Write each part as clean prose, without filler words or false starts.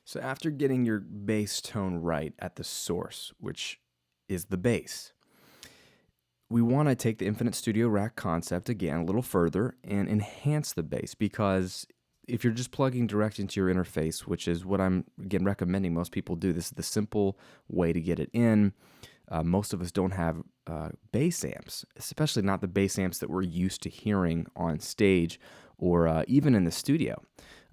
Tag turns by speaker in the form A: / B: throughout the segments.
A: So after getting your bass tone right at the source, which is the bass, we want to take the Infinite Studio Rack concept again a little further and enhance the bass, because if you're just plugging direct into your interface, which is what I'm again recommending most people do, this is the simple way to get it in. Most of us don't have bass amps, especially not the bass amps that we're used to hearing on stage or even in the studio.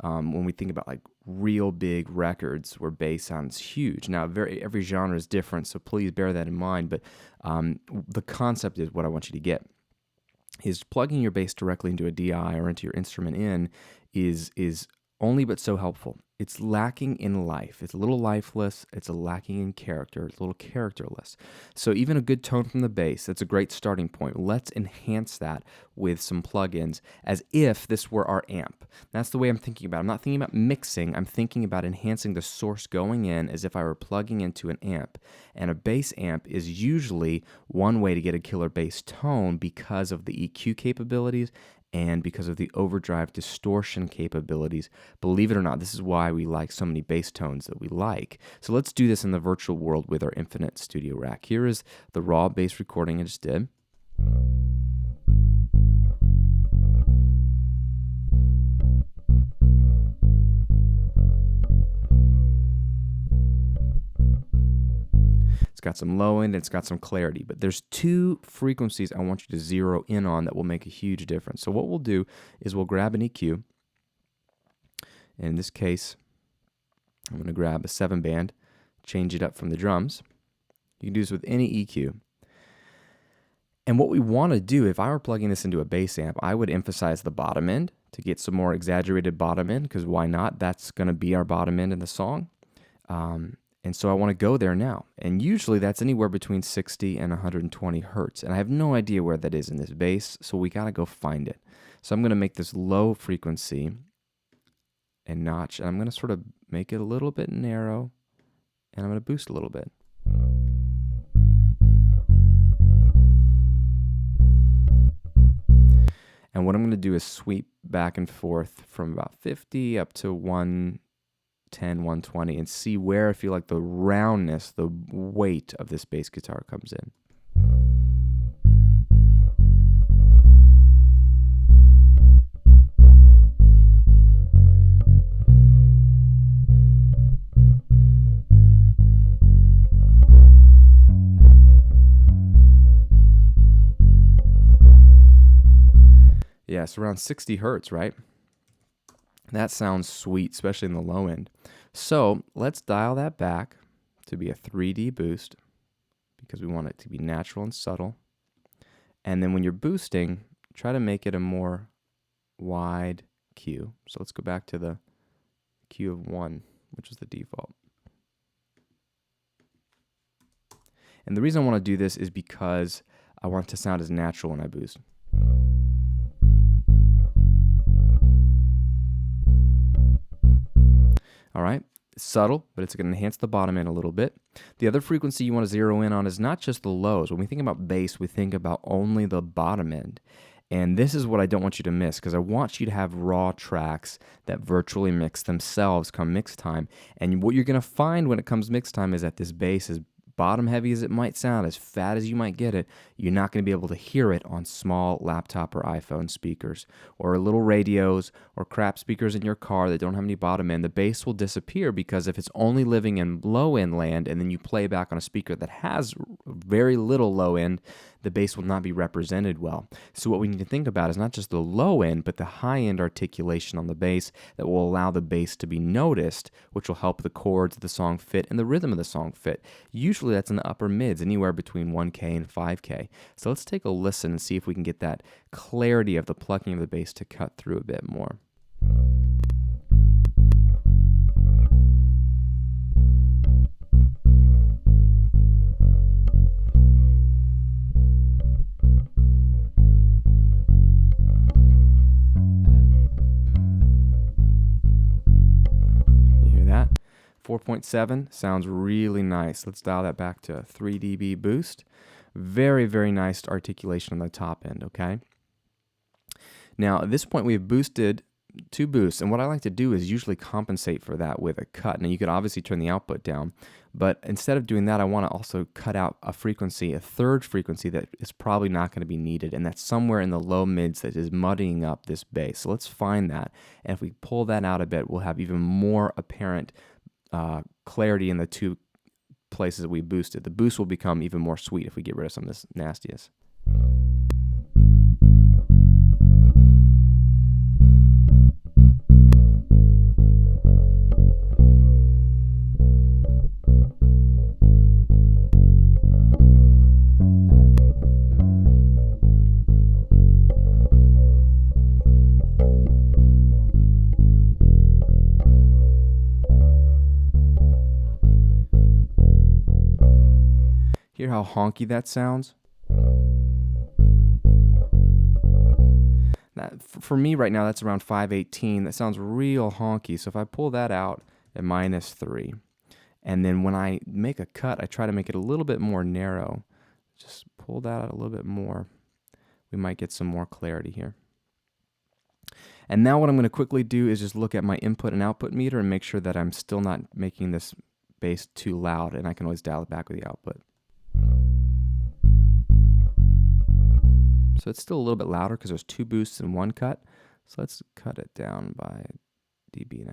A: When we think about like real big records where bass sounds huge. Now, every genre is different, so please bear that in mind. But the concept is what I want you to get is plugging your bass directly into a DI or into your instrument in is only but so helpful. It's lacking in life. It's a little lifeless. It's lacking in character. It's a little characterless. So even a good tone from the bass, that's a great starting point. Let's enhance that with some plugins as if this were our amp. That's the way I'm thinking about it. I'm not thinking about mixing. I'm thinking about enhancing the source going in as if I were plugging into an amp. And a bass amp is usually one way to get a killer bass tone because of the EQ capabilities and because of the overdrive distortion capabilities. Believe it or not, this is why we like so many bass tones that we like. So let's do this in the virtual world with our Infinite Studio Rack. Here is the raw bass recording I just did. It's got some low end, it's got some clarity, but there's two frequencies I want you to zero in on that will make a huge difference. So what we'll do is we'll grab an EQ. And in this case, I'm going to grab a 7-band, change it up from the drums. You can do this with any EQ. And what we want to do, if I were plugging this into a bass amp, I would emphasize the bottom end to get some more exaggerated bottom end, because why not? That's going to be our bottom end in the song. And so I want to go there now. And usually that's anywhere between 60 and 120 hertz. And I have no idea where that is in this bass, so we got to go find it. So I'm going to make this low frequency and notch, and I'm going to sort of make it a little bit narrow, and I'm going to boost a little bit. And what I'm going to do is sweep back and forth from about 50 up to 110, 120, and see where I feel like the roundness, the weight of this bass guitar comes in. Yeah, it's around 60 hertz, right? That sounds sweet, especially in the low end. So let's dial that back to be a 3D boost, because we want it to be natural and subtle. And then when you're boosting, try to make it a more wide Q. So let's go back to the Q of 1, which is the default. And the reason I want to do this is because I want it to sound as natural when I boost. All right, it's subtle, but it's going to enhance the bottom end a little bit. The other frequency you want to zero in on is not just the lows. When we think about bass, we think about only the bottom end. And this is what I don't want you to miss, because I want you to have raw tracks that virtually mix themselves come mix time. And what you're going to find when it comes mix time is that this bass is bottom heavy as it might sound, as fat as you might get it, you're not going to be able to hear it on small laptop or iPhone speakers or little radios or crap speakers in your car that don't have any bottom end. The bass will disappear, because if it's only living in low end land and then you play back on a speaker that has very little low end, the bass will not be represented well. So what we need to think about is not just the low end, but the high end articulation on the bass that will allow the bass to be noticed, which will help the chords of the song fit and the rhythm of the song fit. Usually that's in the upper mids, anywhere between 1K and 5K. So let's take a listen and see if we can get that clarity of the plucking of the bass to cut through a bit more. You hear that? 4.7 sounds really nice. Let's dial that back to 3 dB boost. Very, very nice articulation on the top end, okay? Now, at this point, we have boosted two boosts, and what I like to do is usually compensate for that with a cut. Now you could obviously turn the output down, but instead of doing that, I want to also cut out a frequency, a third frequency that is probably not going to be needed, and that's somewhere in the low mids that is muddying up this bass. So let's find that, and if we pull that out a bit, we'll have even more apparent clarity in the two places that we boosted. The boost will become even more sweet if we get rid of some of this nastiness. Hear how honky that sounds? That, for me right now, that's around 518. That sounds real honky. So if I pull that out at -3, and then when I make a cut, I try to make it a little bit more narrow. Just pull that out a little bit more. We might get some more clarity here. And now what I'm going to quickly do is just look at my input and output meter and make sure that I'm still not making this bass too loud, and I can always dial it back with the output. So it's still a little bit louder because there's two boosts and one cut. So let's cut it down by 1.5 dB.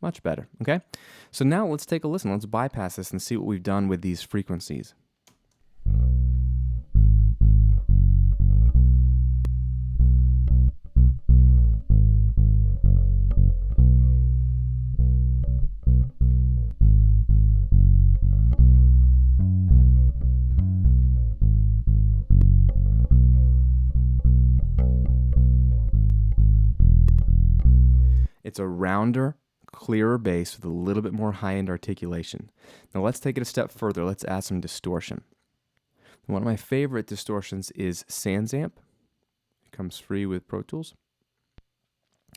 A: Much better, okay? So now let's take a listen. Let's bypass this and see what we've done with these frequencies. It's a rounder, clearer bass with a little bit more high-end articulation. Now let's take it a step further. Let's add some distortion. One of my favorite distortions is Sans Amp. It comes free with Pro Tools.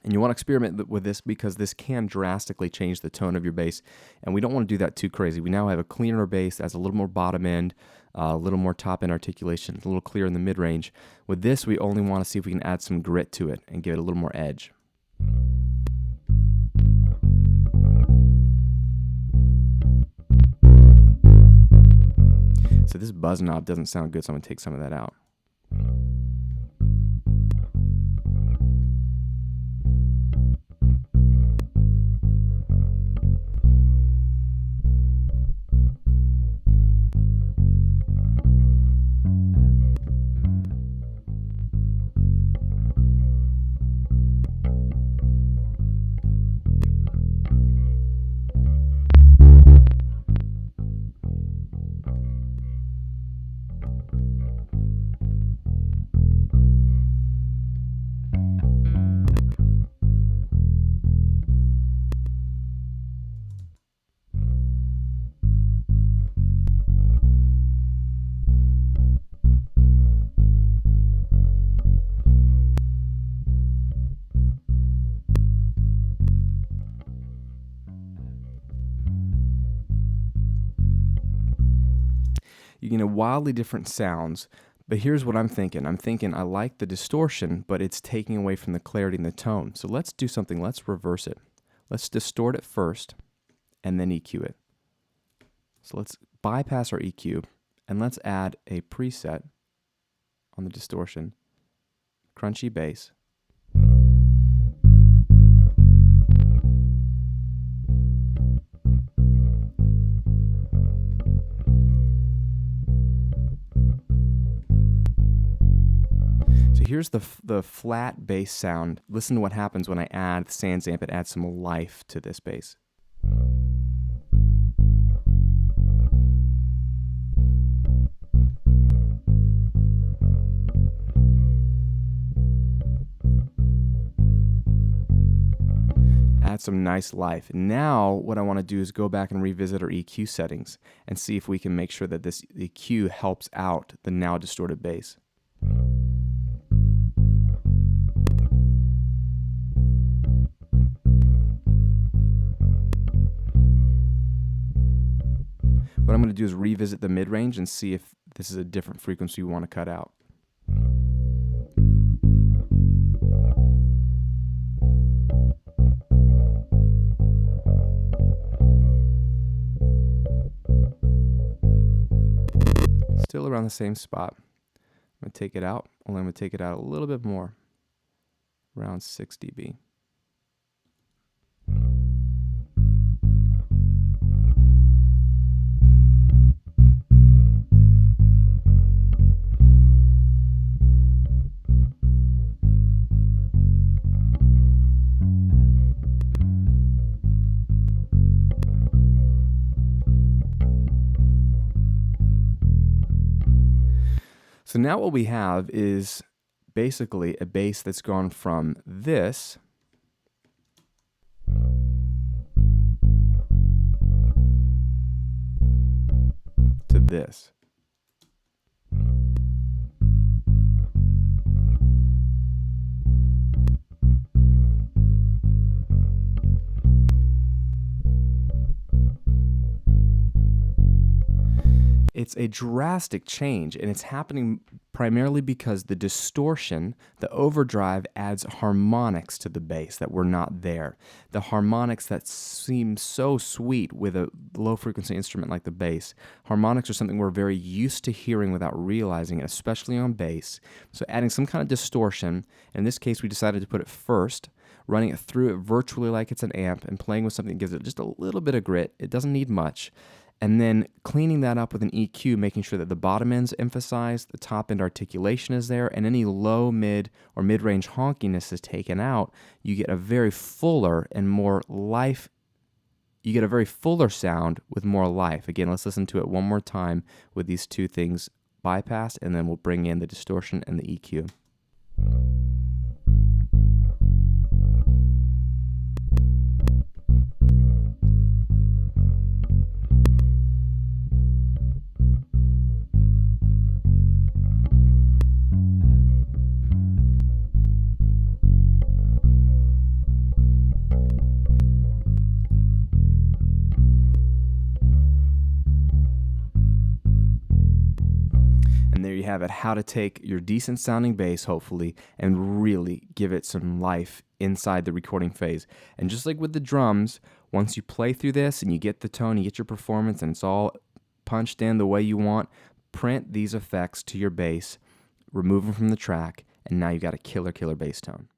A: And you want to experiment with this because this can drastically change the tone of your bass, and we don't want to do that too crazy. We now have a cleaner bass that has a little more bottom end, a little more top end articulation, a little clearer in the mid-range. With this, we only want to see if we can add some grit to it and give it a little more edge. So this buzz knob doesn't sound good, so I'm going to take some of that out. You can have wildly different sounds, but here's what I'm thinking. I'm thinking I like the distortion, but it's taking away from the clarity in the tone. So let's do something. Let's reverse it. Let's distort it first and then EQ it. So let's bypass our EQ and let's add a preset on the distortion, crunchy bass. Here's the flat bass sound. Listen to what happens when I add the Sans Amp. It adds some life to this bass. Add some nice life. Now what I want to do is go back and revisit our EQ settings and see if we can make sure that this EQ helps out the now distorted bass. What I'm going to do is revisit the mid-range and see if this is a different frequency we want to cut out. Still around the same spot. I'm going to take it out, only I'm going to take it out a little bit more, around 6 dB. So now what we have is basically a bass that's gone from this to this. It's a drastic change, and it's happening primarily because the distortion, the overdrive, adds harmonics to the bass that were not there. The harmonics that seem so sweet with a low-frequency instrument like the bass. Harmonics are something we're very used to hearing without realizing it, especially on bass. So adding some kind of distortion, in this case we decided to put it first, running it through it virtually like it's an amp, and playing with something that gives it just a little bit of grit. It doesn't need much. And then cleaning that up with an EQ, making sure that the bottom end's emphasized, the top end articulation is there, and any low, mid, or mid-range honkiness is taken out. You get a very fuller and more life. You get a very fuller sound with more life. Again, let's listen to it one more time with these two things bypassed, and then we'll bring in the distortion and the EQ. And there you have it, how to take your decent sounding bass, hopefully, and really give it some life inside the recording phase. And just like with the drums, once you play through this and you get the tone, you get your performance, and it's all punched in the way you want, print these effects to your bass, remove them from the track, and now you've got a killer bass tone.